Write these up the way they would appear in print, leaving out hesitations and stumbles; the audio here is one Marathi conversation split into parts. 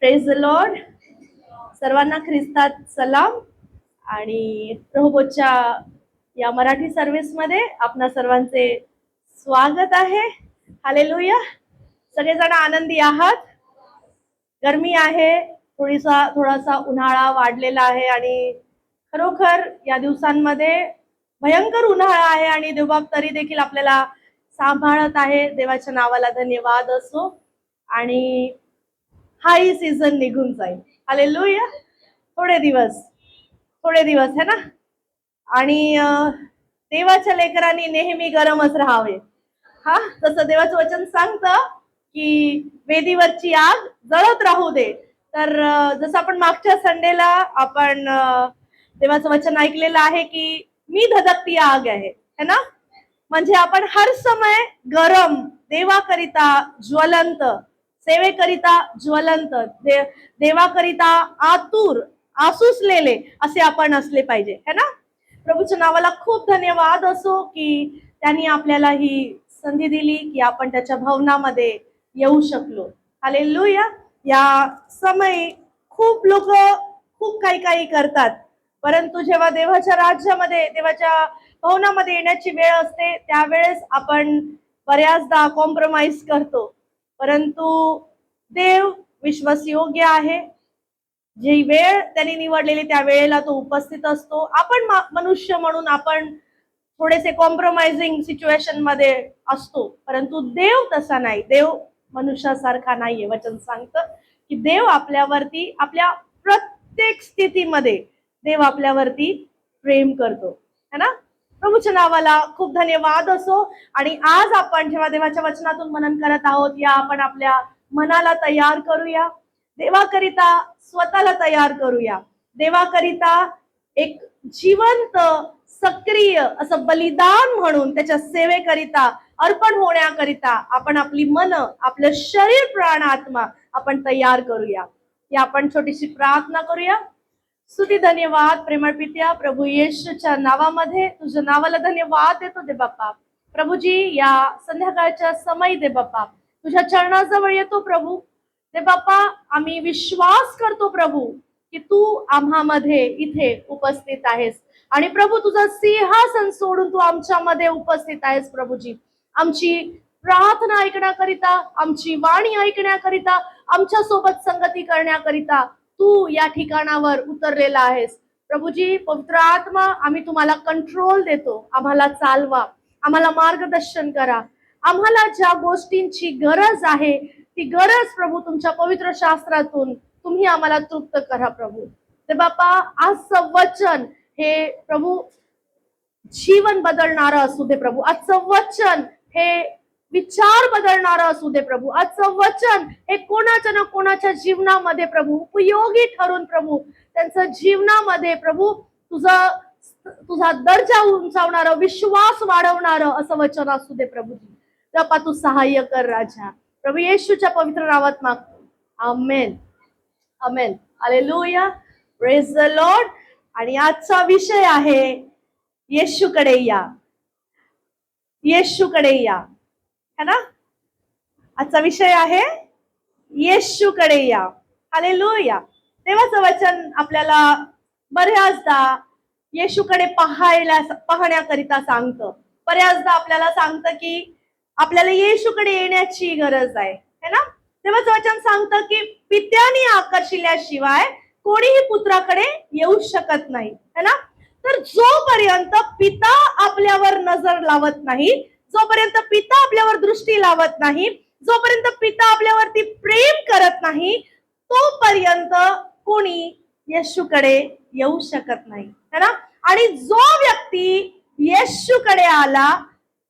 Praise the Lord. सर्वांना ख्रिस्तात सलाम आणि प्रभूच्या या मराठी सर्व्हिसमध्ये आपणा सर्वांचे स्वागत आहे. हालेलुया. सगळेजण आनंदी आहात? गरमी आहे, थोडासा उन्हाळा वाढलेला आहे आणि खरोखर या दिवसांमध्ये भयंकर उन्हाळा आहे आणि देवबाप तरी देखील आपल्याला सांभाळत आहे. देवाच्या नावाला धन्यवाद असो. आणि हाही सीझन निघून जाईल. हालेलुया. थोडे दिवस है ना. आणि देवाच्या लेकरांनी नेहमी गरमच राहावे. हा, जसं देवाचं वचन सांगतं की वेदीवरची आग जळत राहू दे. तर जसं आपण मागच्या संडेला आपण देवाचं वचन ऐकलेलं आहे की मी धधकती आग आहे है ना. म्हणजे आपण हर समय गरम, देवाकरिता ज्वलंत, सेवेकरिता ज्वलंत, देवाकरिता आतुर, आसुसलेले असे आपण असले पाहिजे है ना. प्रभूच्या नावाला खूप धन्यवाद असो की त्यांनी आपल्याला ही संधी दिली की आपण त्याच्या भवनामध्ये येऊ शकलो. हालेलुया. या समय खूप लोक खूप काही करतात, परंतु जेव्हा देवाच्या राज्यामध्ये, देवाच्या भवनामध्ये येण्याची वेळ असते त्यावेळेस आपण बऱ्याचदा कॉम्प्रोमाइज करतो. परंतु देव विश्वासयोग्य आहे. जी वेळ त्यांनी निवडलेली त्या वेळेला तो उपस्थित असतो. आपण मनुष्य म्हणून आपण थोडेसे कॉम्प्रोमाइजिंग सिच्युएशन मध्ये असतो, परंतु देव तसा नाही. देव मनुष्यासारखा नाहीये. वचन सांगतं की देव आपल्यावरती, आपल्या प्रत्येक स्थितीमध्ये देव आपल्यावरती प्रेम करतो है ना. प्रभूच्या नावाला खूप धन्यवाद असो. आणि आज आपण जेव्हा देवाच्या वचनातून मनन करत आहोत, या आपण आपल्या मनाला तयार करूया. देवाकरिता स्वतःला तयार करूया. देवाकरिता एक जिवंत, सक्रिय असं बलिदान म्हणून त्याच्या सेवेकरिता, अर्पण होण्याकरिता आपण आपली मन, आपलं शरीर, प्राण, आत्मा आपण तयार करूया. या आपण छोटीशी प्रार्थना करूया. स्तुती धन्यवाद प्रेमळ पित्या, प्रभू येशूच्या नावामध्ये तुझ्या नावाला धन्यवाद देतो दे बाप्पा. प्रभूजी, या संध्याकाळच्या समय दे बाप्पा तुझ्या चरणाजवळ येतो प्रभू. दे बाप्पा, आम्ही विश्वास करतो प्रभू की तू आम्हामध्ये इथे उपस्थित आहेस. आणि प्रभू, तुझं सिंहासन सोडून तू आमच्यामध्ये उपस्थित आहेस प्रभूजी. आमची प्रार्थना ऐकण्याकरिता, आमची वाणी ऐकण्याकरिता, आमच्या सोबत संगती करण्याकरिता तू या ठिकाणावर उतरलेला आहेस प्रभूजी. पवित्र आत्मा, आम्ही तुम्हाला कंट्रोल देतो. आम्हाला चालवा, आम्हाला मार्गदर्शन करा. आम्हाला ज्या गोष्टींची गरज आहे ती गरज प्रभू तुमच्या पवित्र शास्त्रातून तुम्ही आम्हाला तृप्त करा प्रभू. ते बाप्पा, आजचं वचन हे प्रभू जीवन बदलणारं असू दे प्रभू. आजचं वचन हे विचार बदलणारं असू दे प्रभू. आजचं वचन हे कोणाच्या ना कोणाच्या जीवनामध्ये प्रभू उपयोगी ठरून प्रभू त्यांचं जीवनामध्ये प्रभू तुझा दर्जा उंचावणारं, विश्वास वाढवणारं असं वचन असू दे प्रभूजी. बाप्पा, तू सहाय्य कर राजा. प्रभू येशूच्या पवित्र नावात मागतो. आमेन, आमेन. हालेलुया. Praise the Lord. आणि आजचा विषय आहे येशूकडे या, येशूकडे या है ना. आजचा विषय आहे येशूकडे या. हालेलुया. देवाचं वचन आपल्याला बऱ्याचदा येशूकडे पाहण्याकरिता सांगतं. बऱ्याचदा आपल्याला सांगतं की आपल्याला येशूकडे येण्याची गरज आहे है ना. देवाचं वचन सांगतं की पित्याने आकर्षिल्याशिवाय कोणीही पुत्राकडे येऊ शकत नाही है ना. तर जोपर्यंत पिता आपल्यावर नजर लावत नाही, जोपर्यंत पिता आपल्यावर दृष्टी लावत नाही, जोपर्यंत पिता आपल्यावरती प्रेम करत नाही, तोपर्यंत कोणी येशूकडे येऊ शकत नाही है ना. आणि जो व्यक्ती येशूकडे आला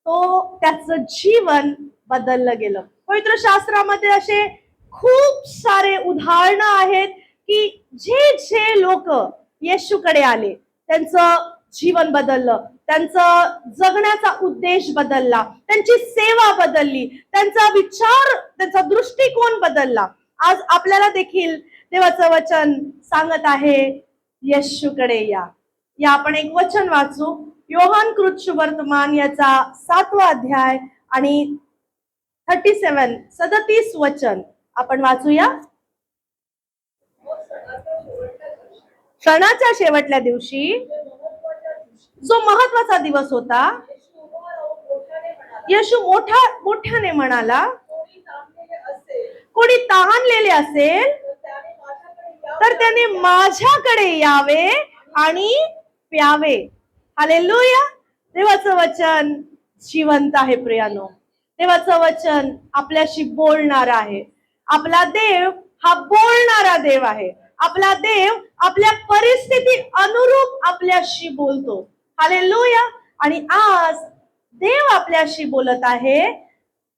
तो त्याचं जीवन बदललं गेलं. पवित्र शास्त्रामध्ये असे खूप सारे उदाहरणं आहेत की जे लोक येशूकडे आले त्यांचं जीवन बदललं, त्यांचं जगण्याचा उद्देश बदलला, त्यांची सेवा बदलली, त्यांचा विचार, त्यांचा दृष्टिकोन बदलला. आज आपल्याला देखील देवाचं वचन सांगत आहे येशूकडे या. या आपण एक वचन वाचू. योहान कृत शुभवर्तमान याचा 7वा अध्याय आणि 37 वचन आपण वाचूया. सणाच्या शेवटल्या दिवशी जो महत्वाचा दिवस होता, येशू मोठ्याने म्हणाला, कोणी तहानलेले असेल तर त्याने माझ्याकडे यावे आणि प्यावे. हालेलुया. देवाचं वचन जिवंत आहे प्रियानो. देवाचं वचन आपल्याशी बोलणार आहे. आपला देव हा बोलणारा देव आहे. आपला देव आपल्या परिस्थिती अनुरूप आपल्याशी बोलतो. हालेलुया. आणि आज देव आपल्याशी बोलत आहे.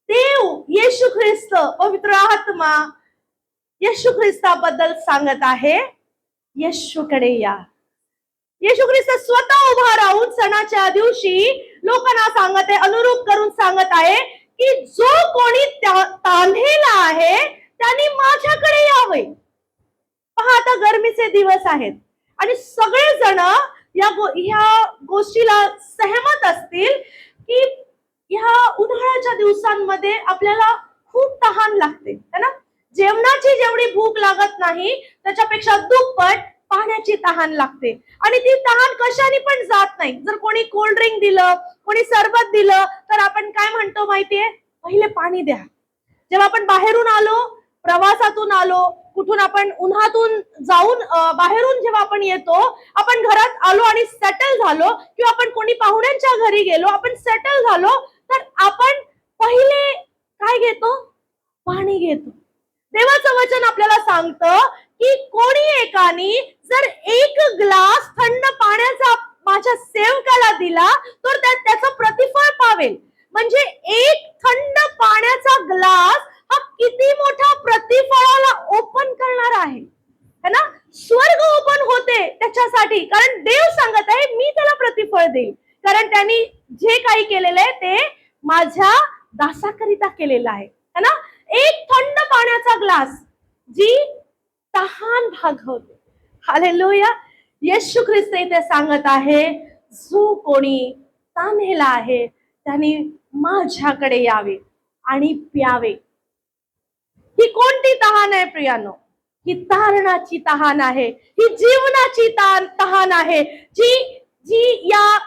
देव येशू ख्रिस्त, पवित्र आत्मा येशू ख्रिस्ताबद्दल सांगत आहे, येशूकडे या. येशू ख्रिस्त स्वतः उभा राहून सणाच्या दिवशी लोकांना सांगत आहे, अनुरूप करून सांगत आहे की जो कोणी तान्हेला आहे त्यांनी माझ्याकडे यावे. पहा, आता गरमीचे दिवस आहेत आणि सगळेजण ह्या गोष्टीला सहमत असतील की ह्या उन्हाळ्याच्या दिवसांमध्ये आपल्याला खूप तहान लागते, है ना. जेवणाची जेवढी भूक लागत नाही त्याच्यापेक्षा दुप्पट पाण्याची तहान लागते. आणि ती तहान कशाने पण जात नाही. जर कोणी कोल्ड ड्रिंक दिलं, कोणी सरबत दिलं तर आपण काय म्हणतो माहितीये, पहिले पाणी द्या. जेव्हा आपण बाहेरून आलो, प्रवासातून आलो, कुठून आपण उन्हातून जाऊन बाहेरून जेव्हा आपण येतो, आपण घरात आलो आणि सेटल झालो, किंवा आपण कोणी पाहुण्यांच्या घरी गेलो, आपण सेटल झालो, तर आपण पहिले काय घेतो, पाणी घेतो. देवाचं वचन आपल्याला सांगतं की कोणी एकाने जर एक ग्लास थंड पाण्याचा माझ्या सेवकाला दिला तर त्याचं प्रतिफळ पावेल. म्हणजे एक थंड पाण्याचा ग्लास हा किती मोठा प्रतिफळाला ओपन करणार आहे, है ना. स्वर्ग ओपन होते त्याच्यासाठी, कारण देव सांगत आहे मी त्याला प्रतिफळ देईल, कारण त्यांनी जे काही केलेलं आहे ते माझ्या दासाकरिता केलेलं आहे, है ना. एक थंड पाण्याचा ग्लास जी तहान भागवते. हालेलुया. येशू ख्रिस्त इथे सांगत आहे, जो कोणी तान्हेला आहे त्यांनी माझ्याकडे यावे आणि प्यावे. ही कोणती तहान आहे प्रियानो? ही तारणाची तहान आहे, ही जीवनाची तहान आहे, जी या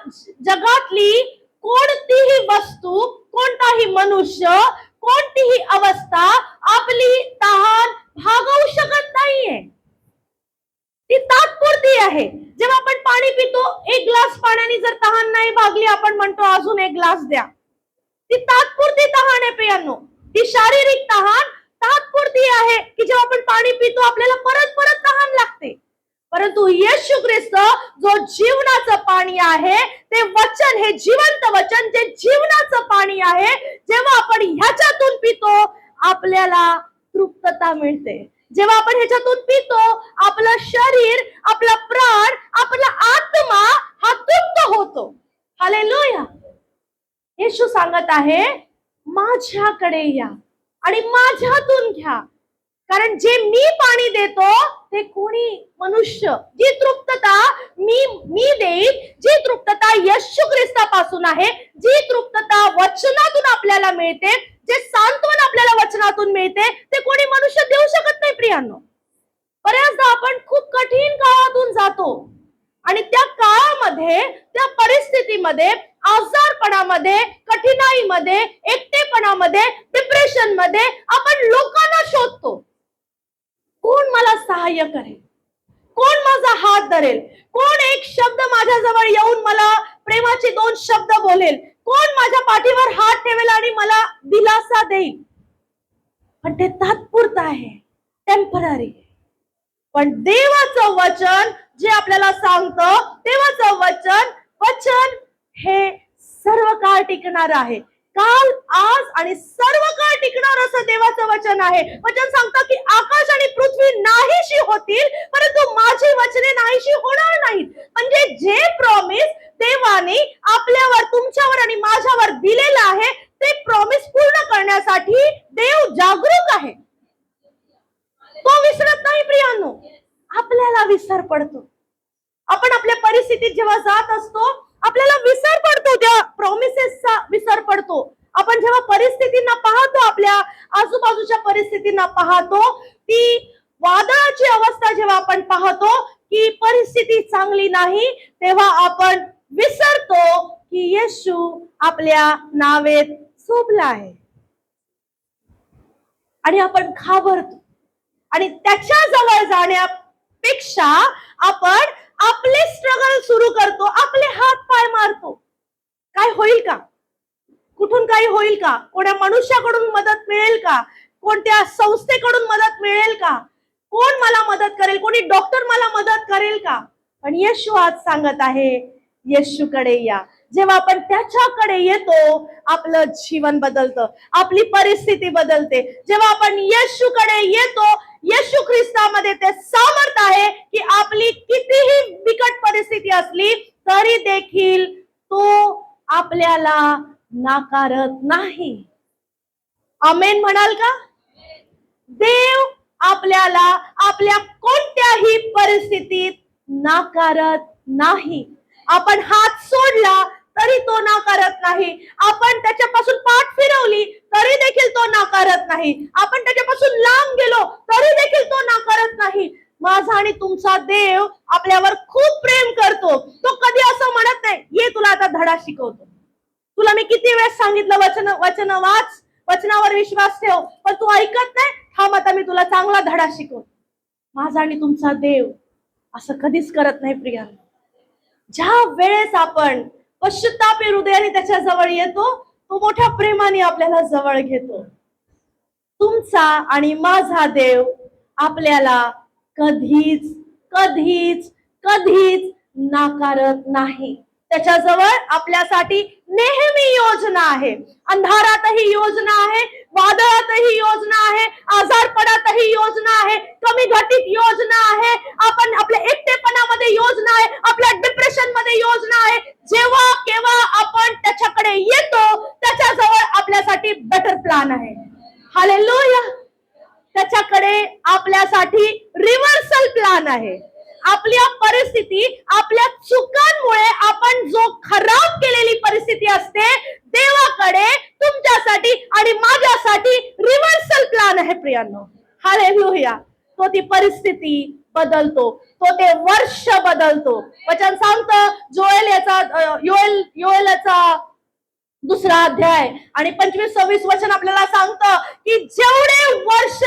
जगातली कोणतीही वस्तू, कोणताही मनुष्य, कोणतीही अवस्था आपली तहान भागवू शकत नाहीये. ती तात्पुरती आहे. जेव्हा आपण पाणी पितो, एक ग्लास पाण्याने जर तहान नाही भागली, आपण म्हणतो अजून एक ग्लास द्या. ती तात्पुरती तहान आहे प्रियांनो. ही शारीरिक तहान तात्पुरती आहे की जेव्हा आपण पाणी पितो आपल्याला परत परत तहान लागते. परंतु येशू ख्रिस्त जो जीवनाचं पाणी आहे, ते वचन, हे जिवंत वचन जे जीवनाचं पाणी आहे, जेव्हा आपण ह्याच्यातून पितो आपल्याला तृप्तता मिळते. जेव्हा आपण ह्याच्यातून पितो आपलं शरीर, आपला प्राण, आपला आत्मा हा तृप्त होतो. हालेलुया. येशू सांगत आहे, माझ्याकडे या आणि माझ्यातून घ्या, कारण जे मी पाणी देतो ते कोणी मनुष्य, जी तृप्तता मी देईन, जी तृप्तता येशू ख्रिस्तापासून आहे, जी तृप्तता वचनातून आपल्याला मिळते, जे सांत्वन आपल्याला वचनातून मिळते, ते कोणी मनुष्य देऊ शकत नाही प्रियांनो. बऱ्याचदा आपण खूप कठीण काळातून जातो आणि त्या काळामध्ये, त्या परिस्थितीमध्ये, आजारपणामध्ये, कठीणाईमध्ये, एकटेपणामध्ये, डिप्रेशन मध्ये आपण लोकांना शोधतो. कोण मला सहाय्य करेल, कोण माझा हात धरेल, कोण एक शब्द माझ्याजवळ येऊन मला प्रेमाचे 2 शब्द बोलेल, कोण माझ्या पाठीवर हात ठेवेल आणि मला दिलासा देईल. पण ते तात्पुरतं आहे, टेम्पररी. पण देवाचं वचन जे आपल्याला सांगतं, देवाचं वचन हे सर्व काळ टिकणार आहे. काल, आज आणि सर्व काळ टिकणार असं देवाचं वचन आहे. वचन सांगतं की आकाश आणि पृथ्वी नाहीशी होतील, परंतु माझी वचने नाहीशी होणार नाहीत. म्हणजे जे प्रॉमिस देवाने आपल्यावर, तुमच्यावर आणि माझ्यावर दिलेलं आहे, ते प्रॉमिस पूर्ण करण्यासाठी देव जागरूक आहे. तो विसरत नाही प्रियांनो. आपल्याला विसर पडतो. आपण आपल्या परिस्थितीत जेव्हा जात असतो आपल्याला विसर पडतो, त्या प्रॉमिसेसचा विसर पडतो. आपण जेव्हा परिस्थितींना पाहतो, आपल्या आजूबाजूच्या परिस्थितींना पाहतो, ती वादळाची अवस्था जेव्हा आपण पाहतो की परिस्थिती चांगली नाही, तेव्हा आपण विसरतो की येशू आपल्या नावेत झोपला आहे आणि आपण घाबरतो आणि त्याच्या जवळ जाण्यापेक्षा आपण आपले स्ट्रगल सुरू करतो, आपले हात पाय मारतो. काय होईल का? कुठून काही होईल का? कोणत्या मनुष्याकडून मदत मिळेल का? कोणत्या संस्थेकडून मदत मिळेल का? कोण मला मदत करेल? कोणी डॉक्टर मला मदत करेल का? पण येशू आज सांगत आहे, येशूकडे या. जेव्हा आपण त्याच्याकडे येतो, आपलं जीवन बदलतं, आपली परिस्थिती बदलते. जेव्हा आपण येशूकडे येतो, येशू ख्रिस्तामध्ये ते सामर्थ्य आहे की आपली कितीही बिकट परिस्थिती असली तरी देखील तो आपल्याला नाकारत नाही. आमेन म्हणाल का? देव आपल्याला आपल्या कोणत्याही परिस्थितीत नाकारत नाही. आपण हात सोडला तरी तो नाकारत नाही. आपण त्याच्यापासून पाठ फिरवली तरी देखील तो नाकारत नाही. आपण त्याच्यापासून लांब गेलो तरी देखील तो नाकारत नाही. माझा आणि तुमचा देव आपल्यावर खूप प्रेम करतो. तो कधी असं म्हणत नाही, ये तुला आता धडा शिकवतो. तुला मी किती वेळेस सांगितलं वचन वाच, वचनावर विश्वास ठेव, पण तू ऐकत नाही. थांब, आता मी तुला चांगला धडा शिकवतो. माझा आणि तुमचा देव असं कधीच करत नाही प्रियांनो. ज्या वेळेस आपण पश्चातापी हृदयाने त्याच्या जवळ येतो, तो मोठ्या प्रेमाने आपल्याला जवळ घेतो. तुमचा आणि माझा देव आपल्याला कधीच कधीच कधीच नाकारत नाही. त्याच्याजवळ आपल्यासाठी नेहमी योजना आहे. अंधारातही योजना आहे, वादळातही योजना आहे, आजारपणातही योजना आहे, कमी घटित योजना आहे, आपण आपल्या एकटेपणामध्ये योजना आहे, आपल्या डिप्रेशन मध्ये योजना आहे. जेव्हा केव्हा आपण त्याच्याकडे येतो, त्याच्याजवळ आपल्यासाठी बेटर प्लॅन आहे. हालेलुया. त्याच्याकडे आपल्यासाठी रिव्हर्सल प्लॅन आहे. आपल्या परिस्थिती, आपल्या चुकांमुळे आपण जो खराब केलेली परिस्थिती असते, देवाकडे तुमच्यासाठी आणि माझ्यासाठी रिव्हर्सल प्लॅन आहे प्रियांनो. हालेलुया. तो ती परिस्थिती बदलतो, तो ते वर्ष बदलतो. वचन सांगतं योएलचा 2 अध्याय आणि 25-26 वचन आपल्याला सांगतं की जेवढे वर्ष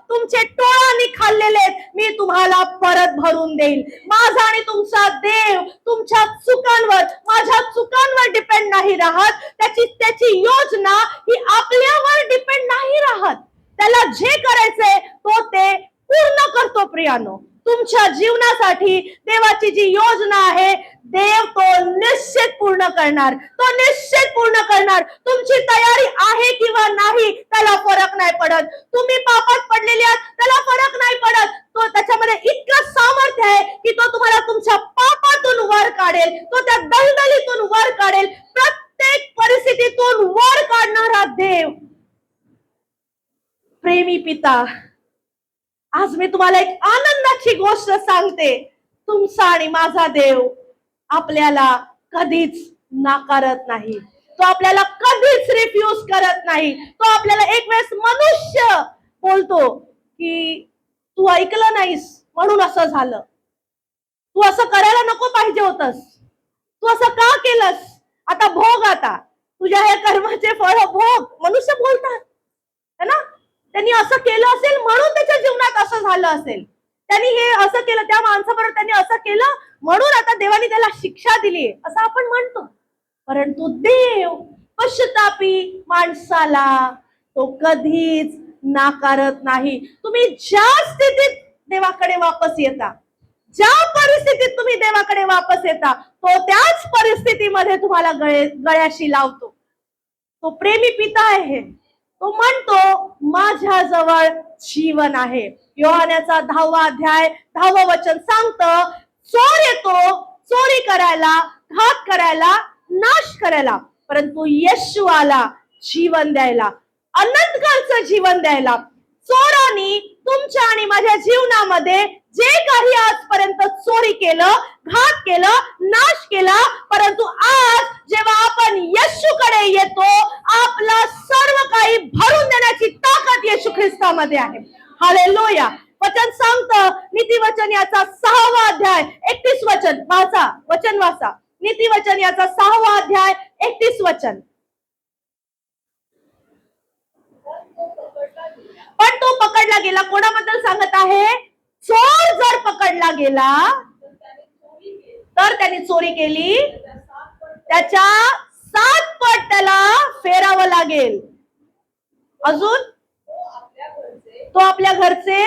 तुमचे टोळांनी खाल्लेले मी तुम्हाला परत भरून देईल. माझा आणि तुमचा देव तुमच्या चुकांवर, माझ्या चुकांवर डिपेंड नाही राहत. त्याची योजना ही आपल्यावर डिपेंड नाही राहत. त्याला जे करायचंय तो ते पूर्ण करतो प्रियानो. तुमच्या जीवनासाठी देवाची जी योजना आहे, देव तो निश्चित पूर्ण करणार, तो निश्चित पूर्ण करणार. तुमची तयारी आहे किंवा नाही त्याला फरक नाही पडत. तुम्ही पापात पडलेले आहात त्याला फरक नाही पडत. तो त्याच्यामध्ये इतकं सामर्थ्य आहे की तो तुम्हाला तुमच्या पापातून वर काढेल, तो त्या दलदलीतून वर काढेल, प्रत्येक परिस्थितीतून वर काढणारा देव, प्रेमी पिता. आज मी तुम्हाला एक आनंदाची गोष्ट सांगते. तुमचा आणि माझा देव आपल्याला कधीच नाकारत नाही. तो आपल्याला कधीच रिफ्यूज करत नाही. तो आपल्याला एक वेळेस मनुष्य बोलतो की तू ऐकलं नाहीस म्हणून असं झालं, तू असं करायला नको पाहिजे होतस, तू असं का केलंस, आता भोग, आता तुझ्या हे कर्माचे फळ भोग. मनुष्य बोलतात है ना. त्यांनी असं केलं असेल म्हणून त्याच्या जीवनात असं झालं असेल, त्यांनी हे असं केलं, त्या माणसाबरोबर त्यांनी असं केलं म्हणून आता देवाने त्याला शिक्षा दिली, असं आपण म्हणतो. परंतु देव पश्चातापी माणसाला तो कधीच नाकारत नाही. तुम्ही ज्या स्थितीत देवाकडे वापस येता, ज्या परिस्थितीत तुम्ही देवाकडे वापस येता, तो त्याच परिस्थितीमध्ये तुम्हाला गळ्याशी लावतो. तो प्रेमी पिता आहे. तो म्हणतो माझ्या जवळ जीवन आहे. योहानाचा 10 अध्याय 10 वचन सांगतं, चोर येतो चोरी करायला, घात करायला, नाश करायला, परंतु येशू आला जीवन द्यायला, अनंतकाळचं जीवन द्यायला. चोरांनी तुमच्या आणि माझ्या जीवनामध्ये जे काही आजपर्यंत चोरी केलं, घात केलं, नाश केला, परंतु आज जेव्हा आपण येशूकडे येतो, आपलं सर्व काही भरून देण्याची ताकद येशू ख्रिस्तामध्ये आहे. हालेलुया. वचन सांगतं, नीतिवचन याचा 6वा अध्याय 31 वचन वाचा, वचन वाचा. नीतिवचन याचा 6वा अध्याय 31 वचन. पण तो पकडला गेला. कोणाबद्दल सांगत आहे? चोर जर पकडला गेला तर त्याने चोरी केली, त्याच्या 7 पट त्याला फेरावं लागेल. अजून तो आपल्या घरचे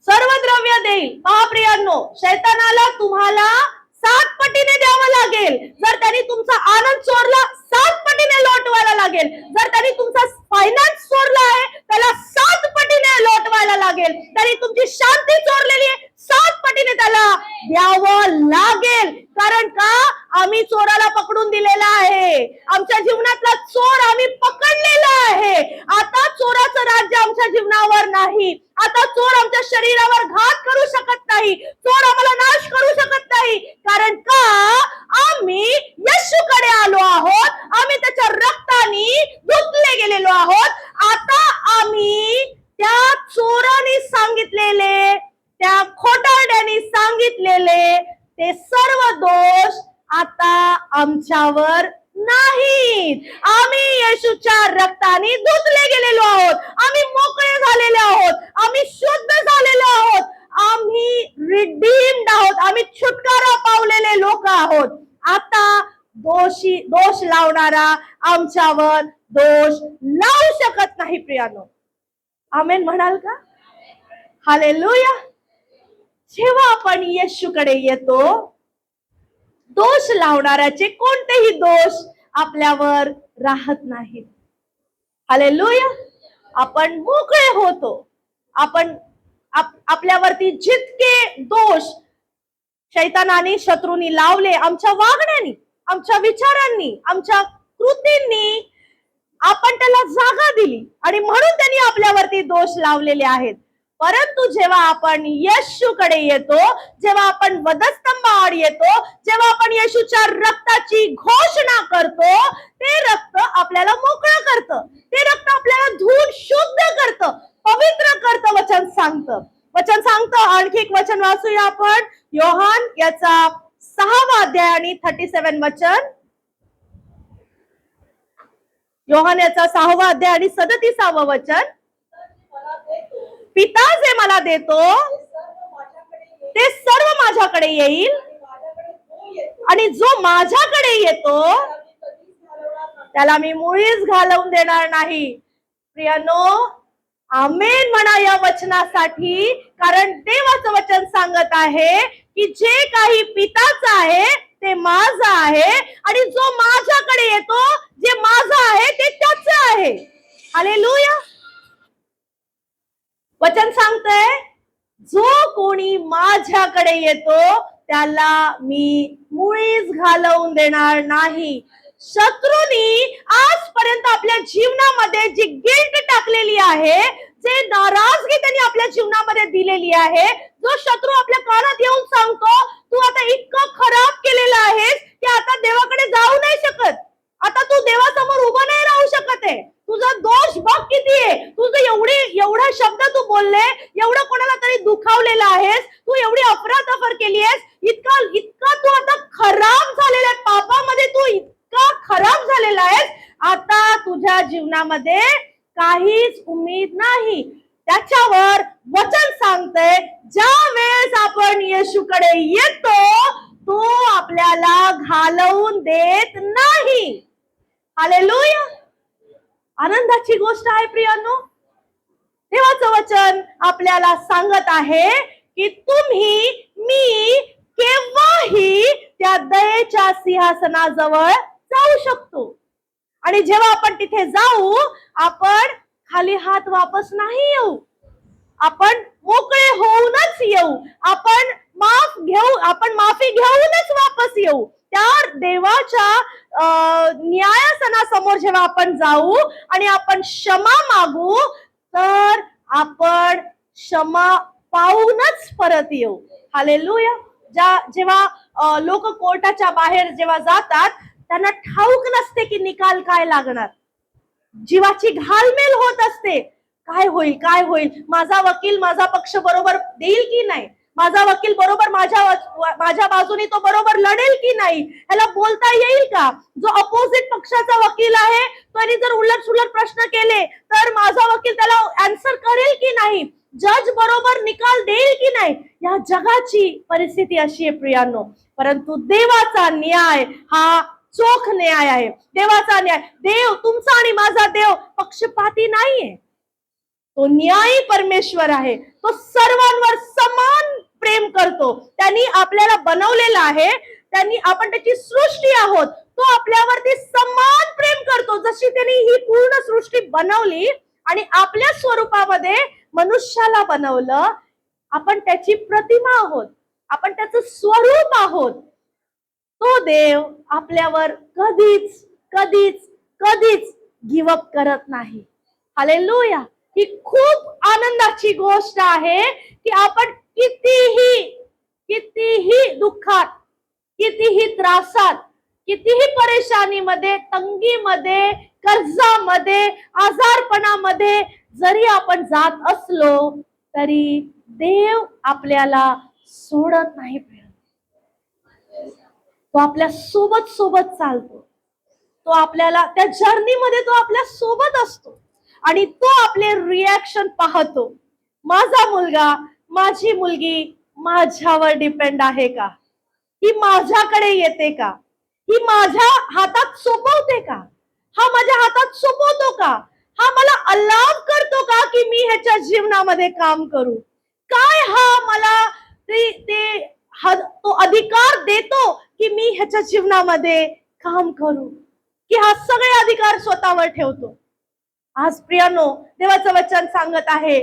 सर्व द्रव्य देईल. महाप्रियांनो, शैतानाला तुम्हाला 7 पटीने द्यावं लागेल. जर त्यांनी तुमचा आनंद चोरला, 7 पटीने लोटवायला लागेल. जर त्यांनी तुमचा फायनान्स चोरला आहे, त्याला 7 पटीने लोटवायला लागेल. त्यांनी तुमची शांती चोरलेली आहे, 7 पटीने त्याला द्यावं लागेल. कारण का? आम्ही चोराला पकडून दिलेला आहे. आमच्या जीवनातला चोर आम्ही पकडलेला आहे. आता चोराचं राज्य आमच्या जीवनावर नाही. आता चोर आमच्या शरीरावर घात करू शकत नाही. चोर आम्हाला नाश करू शकत नाही. कारण का? आम्ही येशूकडे आलो आहोत. आम्ही त्याच्या रक्ताने धुतले गेलेलो आहोत. आता आम्ही त्या चोराने सांगितलेले, त्या खोटारड्याने सांगितलेले ते सर्व दोष आता आमच्यावर नाहीत. आम्ही येशूच्या रक्ताने धुतले गेलेलो आहोत. आम्ही मोकळे झालेले आहोत. आम्ही शुद्ध झालेलो आहोत. आम्ही रिडीम्ड आहोत. आम्ही छुटकारा पावलेले लोक आहोत. आता दोष लावणारा आमच्यावर दोष लावू शकत नाही. प्रियानो, आमेन म्हणाल का? हालेलुया. जेव्हा आपण येशूकडे येतो, दोष लावणाऱ्याचे कोणतेही दोष आपल्यावर राहत नाहीत. हालेलुया. आपण मोकळे होतो. आपण आपल्यावरती जितके दोष शैतानाने, शत्रूंनी लावले, आमच्या वागण्याने, आमच्या विचारांनी, आमच्या कृतींनी आपण त्याला जागा दिली आणि म्हणून त्यांनी आपल्यावरती दोष लावलेले आहेत. परंतु जेव्हा आपण येशूकडे येतो, जेव्हा आपण वधस्तंभावर येतो, जेव्हा आपण येशूच्या रक्ताची घोषणा करतो, ते रक्त आपल्याला मोकळं करतं. ते रक्त आपल्याला धुवून शुद्ध करतं, पवित्र करतं. वचन सांगतं. आणखी एक वचन वाचूया आपण. योहान याचा 6वा अध्याय आणि 37 वचन. योहान याचा 6वा अध्याय आणि 37 वचन. पिता जे मला देतो ते सर्व माझ्याकडे येईल आणि जो माझ्याकडे येतो त्याला मी मुळीच घालवून देणार नाही. प्रियानो, आमेन म्हणा या वचनासाठी. कारण देवाचं वचन सांगत आहे की जे काही पिताचं आहे ते माझं आहे आणि जो माझ्याकडे येतो, जे माझं आहे ते त्याचं आहे. हालेलुया. वचन सांगतंय, जो कोणी माझ्याकडे येतो त्याला मी मुळीच घालवून देणार नाही. शत्रूंनी आजपर्यंत आपल्या जीवनामध्ये जी गिल्ट टाकलेली आहे, जे नाराजगी त्यांनी आपल्या जीवनामध्ये दिलेली आहे, जो शत्रू आपल्या कानात येऊन सांगतो, तू आता इतकं खराब केलेलं आहेस की आता देवाकडे जाऊ नाही शकत, आता तू देवासमोर उभं नाही राहू शकत आहे, तुझा दोष बघ किती आहे, तुझं एवढा शब्द तू बोलले, एवढं कोणाला तरी दुखावलेलं आहेस, तू एवढी अफरातफर केली आहेस, इतका तू आता खराब झालेला आहे, पापामध्ये तू इतका खराब झालेला आहेस, आता तुझ्या जीवनामध्ये काहीच उमेद नाही. त्याच्यावर वचन सांगतंय, ज्या वेळेस आपण येशूकडे येतो तो आपल्याला घालवून देत नाही. हालेलुया. आनंदाची गोष्ट आहे प्रियांनो. देवाचं वचन आपल्याला सांगत आहे की तुम्ही, मी केव्हाही त्या दयेच्या सिंहासनाजवळ जाऊ शकतो. आणि जेव्हा आपण तिथे जाऊ, आपण खाली हात वापस नाही येऊ, आपण मोकळे होऊनच येऊ, आपण माफी घेऊनच वापस येऊ. त्या देवाच्या न्यायासनासमोर जेव्हा आपण जाऊ आणि आपण क्षमा मागू, तर आपण क्षमा पाहूनच परत येऊ. हालेलुया. जेव्हा लोक कोर्टाच्या बाहेर जेव्हा जातात, त्यांना ठाऊक नसते की निकाल काय लागणार. जीवाची घालमेल होत असते. काय होईल, काय होईल, माझा वकील माझा पक्ष बरोबर देईल की नाही, माझा वकील बरोबर माझ्या बाजूने तो बरोबर लढेल की नाही, ह्याला बोलता येईल का, जो अपोजिट पक्षाचा वकील आहे त्यांनी जर उलट सुलट प्रश्न केले तर माझा वकील त्याला आन्सर करेल की नाही, जज बरोबर निकाल देईल की नाही. या जगाची परिस्थिती अशी आहे प्रियांनो. परंतु देवाचा न्याय हा चोख न्याय आहे. देवाचा न्याय, देव तुमचा आणि माझा देव पक्षपाती नाहीये. तो न्यायी परमेश्वर आहे. तो सर्वांवर समान प्रेम करतो. त्यांनी आपल्याला बनवलेलं आहे, त्यांनी आपण त्याची सृष्टी आहोत, तो आपल्यावरती समान प्रेम करतो. जशी त्यांनी ही पूर्ण सृष्टी बनवली आणि आपल्या स्वरूपामध्ये मनुष्याला बनवलं, आपण त्याची प्रतिमा आहोत, आपण त्याचं स्वरूप आहोत. तो देव आपल्यावर कधीच कधीच कधीच गिव्ह अप करत नाही. हालेलुया. ही खूप आनंदाची गोष्ट आहे की आपण कितीही कितीही दुःखात, कितीही त्रासात, कितीही परेशानीमध्ये, तंगीमध्ये, कर्जामध्ये, आजारपणामध्ये जरी आपण जात असलो तरी देव आपल्याला सोडत नाही. तो आपल्या सोबत सोबत चालतो. तो आपल्याला त्या जर्नीमध्ये तो आपल्या सोबत असतो आणि तो आपले रिॲक्शन पाहतो. माझा मुलगा, माझी मुलगी माझ्यावर डिपेंड आहे का, ही माझ्याकडे येते का, ही माझ्या हातात सोपवते का, हा माझ्या हातात सोपवतो का, हा मला अलाव करतो का की मी ह्याच्या जीवनामध्ये काम करू, काय हा मला तो अधिकार देतो की मी ह्याच्या जीवनामध्ये काम करू, की हा सगळे अधिकार स्वतःवर ठेवतो. आज प्रियानो, देवाचं वचन सांगत आहे,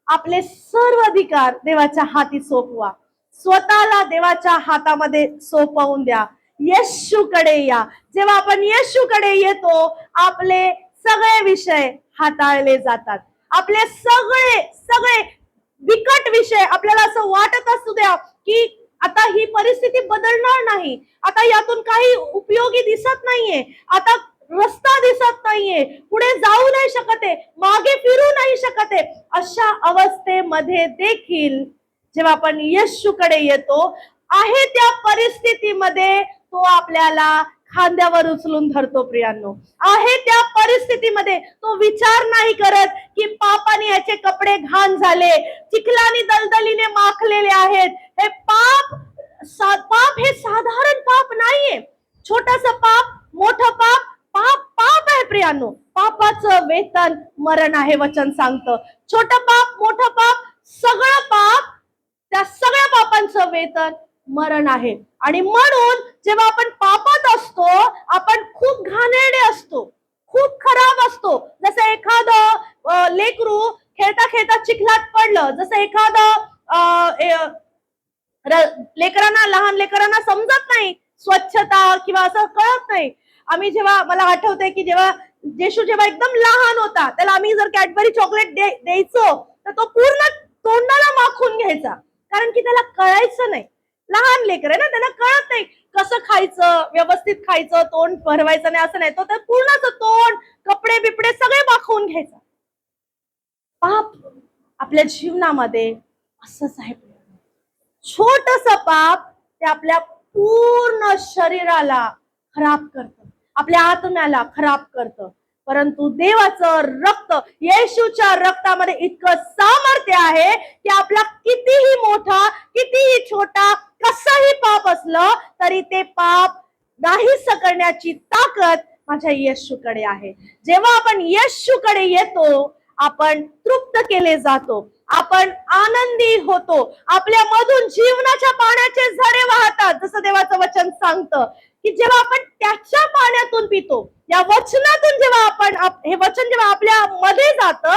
आपले सर्व अधिकार देवाच्या हाती सोपवा. स्वतःला देवाच्या हातामध्ये सोपवून द्या. येशूकडे या. जेव्हा आपण येशूकडे येतो, आपले सगळे विषय हाताळले जातात. आपले सगळे सगळे बिकट विषय, आपल्याला असं वाटत असू द्या की आता ही परिस्थिती बदलणार नाही, आता यातून काही उपयोगी दिसत नाहीये, आता रस्ता दिसत नाहीये, पुढे जाऊ नाही शकत आहे, मागे फिरू नाही शकत आहे, अशा अवस्थेमध्ये देखील जेव्हा आपण येशूकडे येतो, आहे त्या परिस्थितीमध्ये तो आपल्याला खांद्यावर उचलून धरतो. प्रियांनो, आहे त्या परिस्थितीमध्ये तो विचार नाही करत की पापाने याचे कपडे घाण झाले, चिखलाने दलदलीने माखलेले आहेत. हे पाप हे साधारण पाप नाहीये. छोटस पाप, मोठं पाप, पाप पाप आहे प्रियांनो. पापाचं वेतन मरण आहे, वचन सांगतं. छोटं पाप, मोठं पाप, सगळं पाप, त्या सगळ्या पापांचं वेतन मरण आहे. आणि म्हणून जेव्हा आपण पापात असतो, आपण खूप घाणेरडे असतो, खूप खराब असतो. जसं एखादं लेकरू खेळता खेळता चिखलात पडलं, जसं एखादं लेकरांना, लहान लेकरांना समजत नाही स्वच्छता किंवा असं कळत नाही. आम्ही जेव्हा, मला आठवतंय की जेव्हा येशू जेव्हा एकदम लहान होता, त्याला आम्ही जर कॅडबरी चॉकलेट द्यायचो तर तो पूर्ण तोंडाला माखून घ्यायचा, कारण की त्याला कळायचं नाही. लहान लेकर आहे ना, त्याला कळत नाही कसं खायचं, व्यवस्थित खायचं, तोंड भरवायचं नाही असं नाही, तो तर पूर्णच तोंड, कपडे बिपडे सगळे माखवून घ्यायचा. पाप आपल्या जीवनामध्ये असंच आहे. छोटस पाप ते आपल्या पूर्ण शरीराला खराब करतं, आपल्या आत्म्याला खराब करतं. परंतु देवाचं रक्त, येशूच्या रक्तामध्ये इतकं सामर्थ्य आहे की आपला कितीही मोठा, कितीही छोटा, कसाही पाप असलं तरी ते पाप नाहीस करण्याची ताकद माझ्या येशूकडे आहे. जेव्हा आपण येशूकडे येतो, आपण तृप्त केले जातो, आपण आनंदी होतो, आपल्या मधून जीवनाच्या पाण्याचे झरे वाहतात. जसं देवाचं वचन सांगतं की जेव्हा आपण त्याच्या पाण्यातून पितो, या वचनातून जेव्हा आपण, हे वचन जेव्हा आपल्या मध्ये जातं,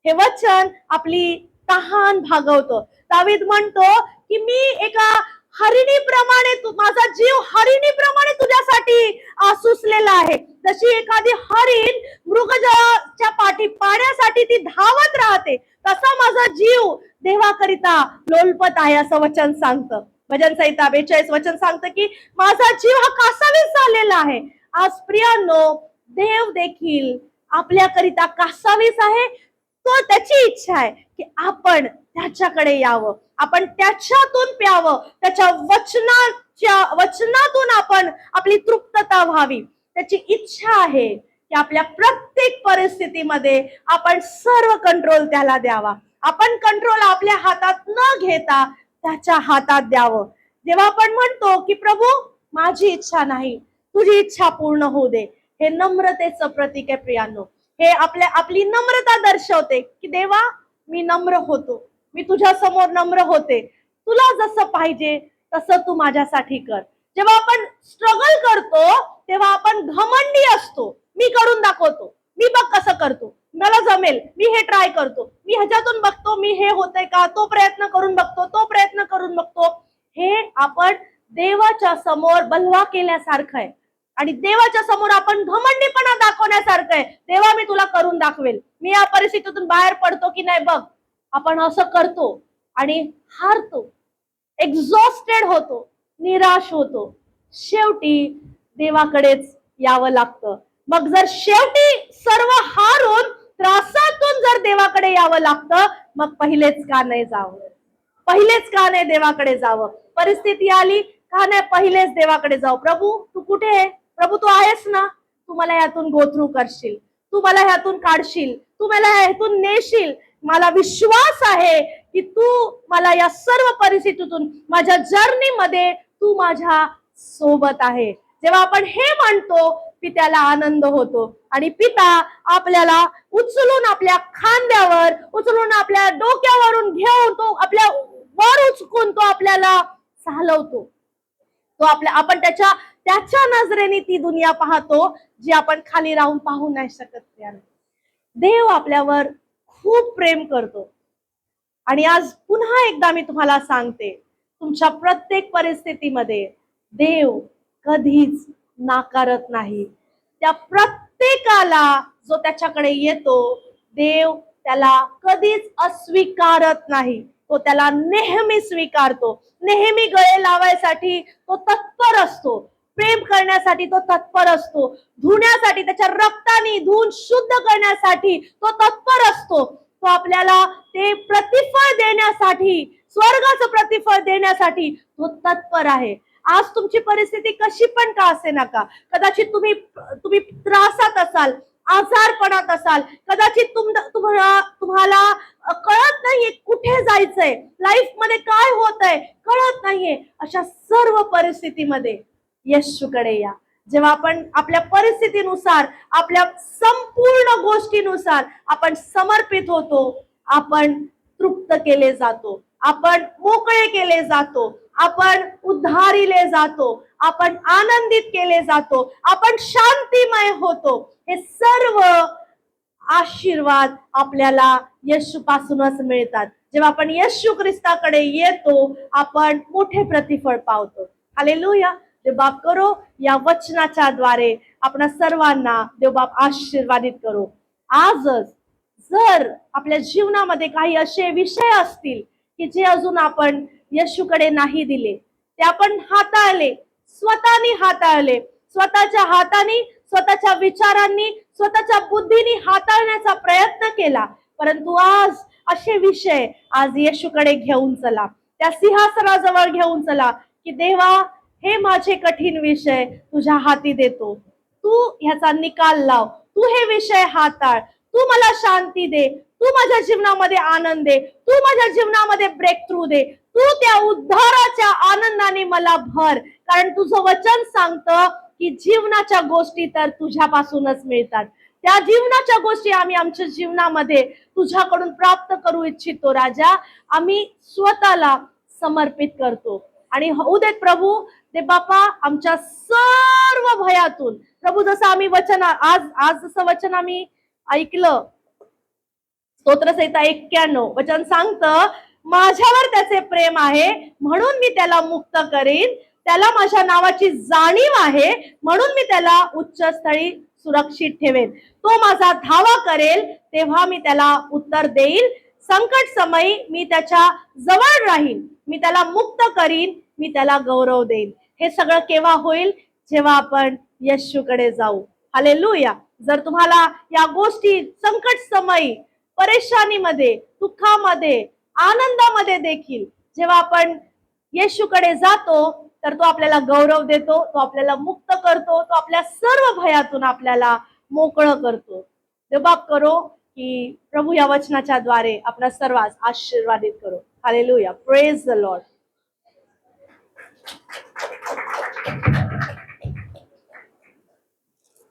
हे वचन आपली तहान भागवतं. दावीद म्हणतो की मी एका हरिणीप्रमाणे, माझा जीव हरिणीप्रमाणे तुझ्यासाठी सुचलेला आहे. जशी एखादी हरिण मृगजळाच्या पाठी पाण्यासाठी ती धावत राहते, तसा माझा जीव देवाकरिता लोलपत आहे, असं वचन सांगतं. भजन संहिता 42 वचन सांगतं की माझा जीव हा कासावीस झालेला आहे. आज प्रियांनो, देव देखील आपल्याकरिता कासावीस आहे. तो त्याची इच्छा आहे की आपण त्याच्याकडे यावं, आपण त्याच्यातून प्यावं, त्याच्या वचनातून आपण आपली तृप्तता व्हावी. त्याची इच्छा आहे की आपल्या प्रत्येक परिस्थितीमध्ये आपण सर्व कंट्रोल त्याला द्यावा. आपण कंट्रोल आपल्या हातात न घेता त्याच्या हातात द्यावं. जेव्हा आपण म्हणतो की प्रभू माझी इच्छा नाही, तुझी इच्छा पूर्ण होऊ दे, हे नम्रतेचं प्रतीक आहे प्रियांनो. हे आपली नम्रता दर्शवते की देवा मी नम्र होतो, मी तुझ्या समोर नम्र होते, तुला जसं पाहिजे तसं तू माझ्यासाठी कर. जेव्हा आपण स्ट्रगल करतो तेव्हा आपण घमंडी असतो, मी करून दाखवतो, मी बघ कसं करतो, मला जमेल, मी हे ट्राय करतो, मी ह्याच्यातून बघतो मी हे होतंय का, तो प्रयत्न करून बघतो, तो प्रयत्न करून बघतो. हे आपण देवाच्या समोर बलवा केल्यासारखं आहे आणि देवाच्या समोर आपण घमंडीपणा दाखवण्यासारखं आहे. देवा मी तुला करून दाखवेल, मी या परिस्थितीतून बाहेर पडतो की नाही बघ. आपण असं करतो आणि हारतो, एक्झॉस्टेड होतो, निराश होतो. शेवटी देवाकडेच यावं लागतं. मग जर शेवटी सर्व हारून त्रासातून जर देवाकडे यावं लागतं, मग पहिलेच का नाही जावं, पहिलेच का नाही देवाकडे जावं. परिस्थिती आली का नाही पहिलेच देवाकडे जाऊ. प्रभू तू कुठे आहे, प्रभू तू आहेस ना, तू मला ह्यातून गो थ्रू करशील, तू मला ह्यातून काढशील, तू मला ह्यातून नेशील. मला विश्वास आहे की तू मला या सर्व परिस्थितीतून माझ्या जर्नीमध्ये तू माझ्या सोबत आहे. जेव्हा आपण हे म्हणतो पित्याला आनंद होतो आणि पिता आपल्याला उचलून आपल्या खांद्यावर उचलून आपल्या डोक्यावरून घेऊन तो आपल्या वर उचकून तो आपल्याला चालवतो. तो आपण त्याच्या नजरेने ती दुनिया पाहतो जी आपण खाली राहून पाहू नाही शकत. देव आपल्यावर खूप प्रेम करतो आणि आज पुन्हा एकदा मी तुम्हाला सांगते, तुमच्या प्रत्येक परिस्थितीमध्ये देव कधीच नाकारत नाही. त्या प्रत्येकाला जो त्याच्याकडे येतो देव त्याला कधीच अस्वीकारत नाही. तो त्याला नेहमी स्वीकारतो, नेहमी गळे लावायसाठी तो तत्पर असतो, प्रेम करण्यासाठी तो तत्पर असतो, धुण्यासाठी त्याच्या रक्ताने धुवून शुद्ध करण्यासाठी तो तत्पर असतो. तो आपल्याला ते प्रतिफळ देण्यासाठी, स्वर्गाचं प्रतिफळ देण्यासाठी तो तत्पर आहे. आज तुमची परिस्थिती कशी पण का असे नका, कदाचित तुम्ही त्रासात असाल, आजारपणात असाल, कदाचित तुम्हाला कळत नाहीये कुठे जायचंय, लाईफ मध्ये काय होतंय कळत नाहीये. अशा सर्व परिस्थितीमध्ये येशूकडे या. जेव्हा आपण आपल्या परिस्थितीनुसार, आपल्या संपूर्ण गोष्टीनुसार आपण समर्पित होतो, आपण तृप्त केले जातो, आपण मोकळे केले जातो, आपण उद्धारिले जातो, आपण आनंदित केले जातो, आपण शांतिमय होतो. हे सर्व आशीर्वाद आपल्याला येशू पासूनच मिळतात. जेव्हा आपण येशू ख्रिस्ताकडे येतो आपण मोठे प्रतिफळ पावतो. हालेलुया. देवबाप करो या वचनाच्या द्वारे आपण सर्वांना देवबाप आशीर्वादित करो. आजच जर आपल्या जीवनामध्ये काही असे विषय असतील की जे अजून आपण येशूकडे नाही दिले, ते आपण हाताळले, स्वतःनी हाताळले, स्वतःच्या हाताने, स्वतःच्या विचारांनी, स्वतःच्या बुद्धीने हाताळण्याचा प्रयत्न केला, परंतु आज असे विषय आज येशूकडे घेऊन चला, त्या सिंहासनाजवळ घेऊन चला की देवा हे माझे कठीण विषय तुझ्या हाती देतो, तू ह्याचा निकाल लाव, तू हे विषय हाताळ, तू मला शांती दे, तू माझ्या जीवनामध्ये आनंद दे, तू माझ्या जीवनामध्ये ब्रेक थ्रू दे, तू त्या उद्धाराच्या आनंदाने मला भर. कारण तुझं वचन सांगतं की जीवनाच्या गोष्टी तर तुझ्यापासूनच मिळतात. त्या जीवनाच्या गोष्टी आम्ही आमच्या जीवनामध्ये तुझ्याकडून प्राप्त करू इच्छितो राजा. आम्ही स्वतःला समर्पित करतो आणि होऊ देत प्रभू दे बापा आमच्या सर्व भयातून. प्रभू जसं आम्ही वचन आज जसं वचन आम्ही ऐकलं, स्तोत्रसंहिता 91 वचन सांगतं, माझ्यावर त्याचे प्रेम आहे म्हणून मी त्याला मुक्त करीन, त्याला माझ्या नावाची जाणीव आहे म्हणून मी त्याला उच्चस्थळी सुरक्षित ठेवेन. तो माझा धावा करेल तेव्हा मी त्याला उत्तर देईल, संकट समयी मी त्याच्या जवळ राहीन, मी त्याला मुक्त करीन, मी त्याला गौरव देईन. हे सगळं केव्हा होईल? जेव्हा आपण येशूकडे जाऊ. हालेलुया. जर तुम्हाला या गोष्टी संकट समयी परेशानीमध्ये, दुःखामध्ये, आनंदामध्ये देखील जेव्हा आपण येशूकडे जातो तर तो आपल्याला गौरव देतो, तो आपल्याला मुक्त करतो, तो आपल्या सर्व भयातून आपल्याला मोकळं करतो. देव करो की प्रभू या वचनाच्या द्वारे आपला सर्वांस आशीर्वादित करो. Hallelujah, praise the Lord.